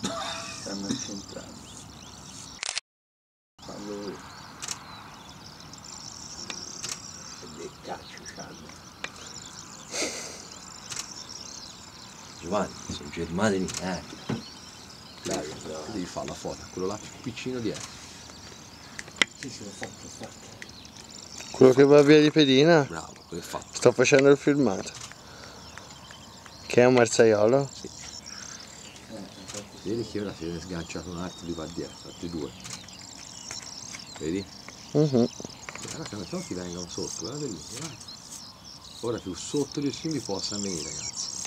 Stanno accentrando. Fallo lui. E del caccio c'hanno. Giovanni, sono germani miei, Dai, devi fare la foto, quello là più piccino di sì, l'ho fatto. Quello che va via di pedina? Bravo, quello è fatto. Sto facendo il filmato. Che è un marsaiolo? Sì. Vedi che ora si è sganciato un altro, li va dietro, altri due. Vedi? Guarda che non ti vengono sotto, guarda lì, guarda. Ora più sotto di così mi possa venire, ragazzi.